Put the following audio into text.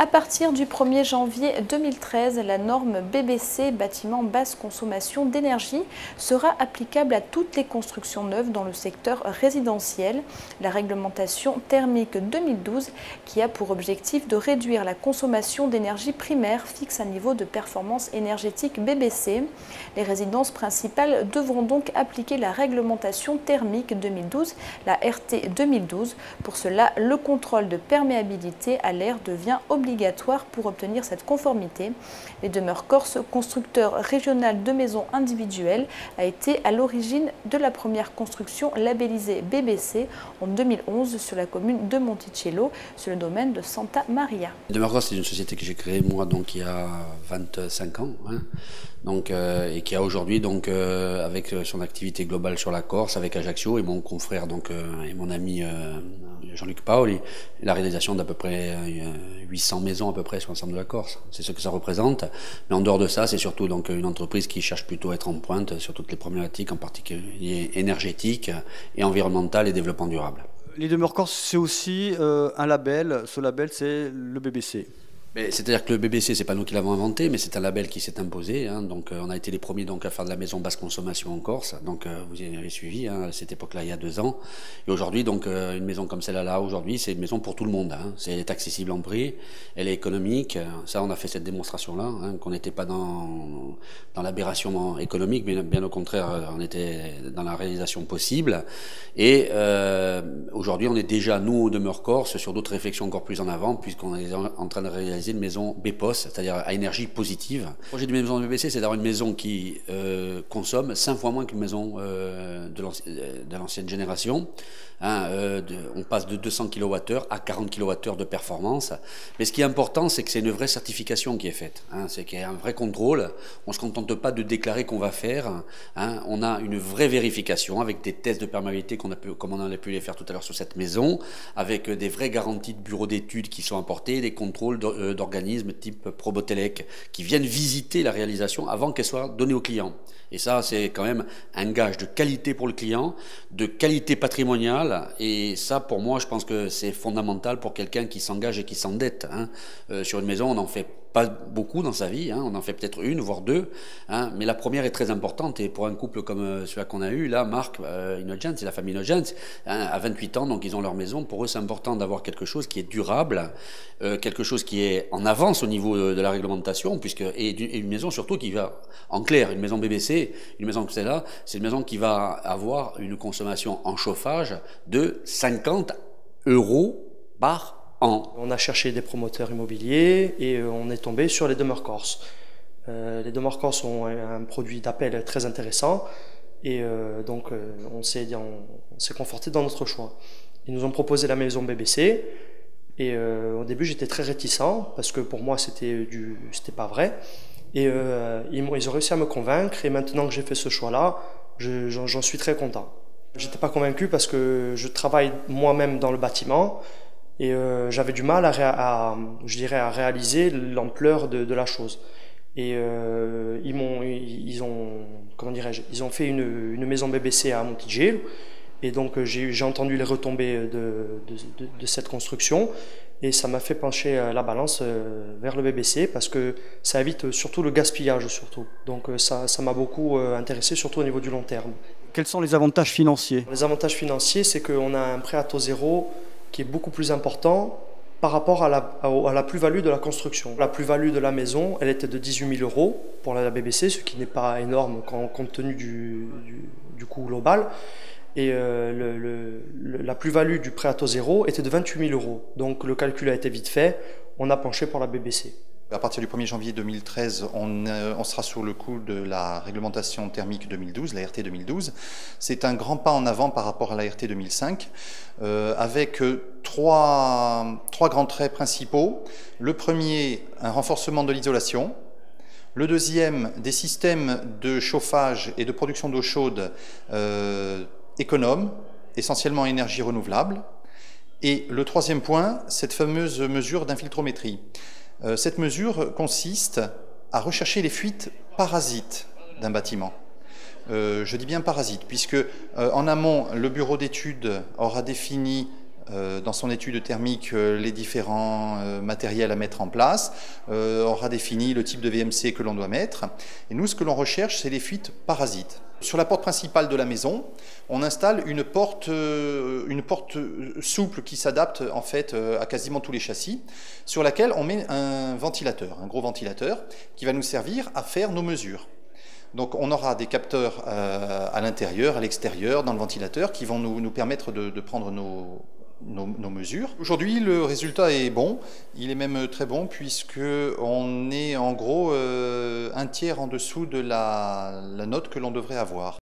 À partir du 1er janvier 2013, la norme BBC, bâtiment basse consommation d'énergie, sera applicable à toutes les constructions neuves dans le secteur résidentiel. La réglementation thermique 2012, qui a pour objectif de réduire la consommation d'énergie primaire, fixe un niveau de performance énergétique BBC. Les résidences principales devront donc appliquer la réglementation thermique 2012, la RT 2012. Pour cela, le contrôle de perméabilité à l'air devient obligatoire pour obtenir cette conformité. Les Demeures Corse, constructeur régional de maisons individuelles, a été à l'origine de la première construction labellisée BBC en 2011 sur la commune de Monticello, sur le domaine de Santa Maria. Demeures Corse, c'est une société que j'ai créée moi donc il y a 25 ans, et qui a aujourd'hui avec son activité globale sur la Corse, avec Ajaccio et mon confrère et mon ami Jean-Luc Paoli, la réalisation d'à peu près 800 maisons à peu près sur l'ensemble de la Corse. C'est ce que ça représente. Mais en dehors de ça, c'est surtout une entreprise qui cherche plutôt à être en pointe sur toutes les problématiques, en particulier énergétiques et environnementales et développement durable. Les Demeures Corse, c'est aussi un label. Ce label, c'est le BBC. C'est-à-dire que le BBC, c'est pas nous qui l'avons inventé, mais c'est un label qui s'est imposé. On a été les premiers à faire de la maison basse consommation en Corse. Vous y avez suivi à cette époque-là, il y a 2 ans. Et aujourd'hui, une maison comme celle-là, aujourd'hui, c'est une maison pour tout le monde. Elle est accessible en prix, elle est économique. Ça, on a fait cette démonstration-là, qu'on n'était pas dans l'aberration économique, mais bien au contraire, on était dans la réalisation possible. Et aujourd'hui, on est déjà, nous, au Demeures Corse, sur d'autres réflexions encore plus en avant, puisqu'on est en train de réaliser une maison BPOS, c'est-à-dire à énergie positive. Le projet d'une maison BBC, c'est d'avoir une maison qui consomme 5 fois moins qu'une maison de l'ancienne génération. On passe de 200 kWh à 40 kWh de performance. Mais ce qui est important, c'est que c'est une vraie certification qui est faite. C'est qu'il y a un vrai contrôle. On ne se contente pas de déclarer qu'on va faire. On a une vraie vérification avec des tests de perméabilité comme on a pu les faire tout à l'heure sur cette maison, avec des vraies garanties de bureaux d'études qui sont apportées, des contrôles d'organismes type Probotelec qui viennent visiter la réalisation avant qu'elle soit donnée au client. Et ça, c'est quand même un gage de qualité pour le client, de qualité patrimoniale. Et ça, pour moi, je pense que c'est fondamental pour quelqu'un qui s'engage et qui s'endette. Sur une maison, on n'en fait pas beaucoup dans sa vie, on en fait peut-être 1, voire 2, mais la première est très importante. Et pour un couple comme celui qu'on a eu, là, Marc, Innocence, c'est la famille Innocence, à 28 ans, donc ils ont leur maison. Pour eux, c'est important d'avoir quelque chose qui est durable, quelque chose qui est en avance au niveau de la réglementation, et une maison surtout qui va, en clair, une maison BBC, une maison comme celle-là, c'est une maison qui va avoir une consommation en chauffage de 50 € par an. On a cherché des promoteurs immobiliers et on est tombé sur les Demeures Corse. Les Demeures Corse ont un produit d'appel très intéressant et on s'est conforté dans notre choix. Ils nous ont proposé la maison BBC et au début j'étais très réticent parce que pour moi c'était pas vrai. Et ils ont réussi à me convaincre et maintenant que j'ai fait ce choix-là, j'en suis très content. J'étais pas convaincu parce que je travaille moi-même dans le bâtiment et j'avais du mal à réaliser l'ampleur de la chose. Et ils ont fait une maison BBC à Monticello et donc j'ai entendu les retombées de cette construction. Et ça m'a fait pencher la balance vers le BBC parce que ça évite surtout le gaspillage surtout. Donc ça m'a beaucoup intéressé surtout au niveau du long terme. Quels sont les avantages financiers? Les avantages financiers, c'est qu'on a un prêt à taux zéro qui est beaucoup plus important par rapport à la plus-value de la construction. La plus-value de la maison, elle était de 18 000 € pour la BBC, ce qui n'est pas énorme compte tenu du coût global. Et la plus-value du prêt à taux zéro était de 28 000 €. Donc le calcul a été vite fait, on a penché pour la BBC. À partir du 1er janvier 2013, on sera sous le coup de la réglementation thermique 2012, la RT 2012. C'est un grand pas en avant par rapport à la RT 2005, avec trois grands traits principaux. Le premier, un renforcement de l'isolation. Le deuxième, des systèmes de chauffage et de production d'eau chaude économes, essentiellement à énergie renouvelable. Et le troisième point, cette fameuse mesure d'infiltrométrie. Cette mesure consiste à rechercher les fuites parasites d'un bâtiment. Je dis bien parasites, puisque en amont, le bureau d'études aura défini dans son étude thermique les différents matériels à mettre en place, aura défini le type de VMC que l'on doit mettre. Et nous, ce que l'on recherche, c'est les fuites parasites. Sur la porte principale de la maison, on installe une porte souple qui s'adapte en fait à quasiment tous les châssis, sur laquelle on met un ventilateur, un gros ventilateur, qui va nous servir à faire nos mesures. Donc on aura des capteurs à l'intérieur, à l'extérieur, dans le ventilateur, qui vont nous permettre de prendre nos mesures. Aujourd'hui, le résultat est bon, il est même très bon, puisqu'on est en gros un tiers en dessous de la note que l'on devrait avoir.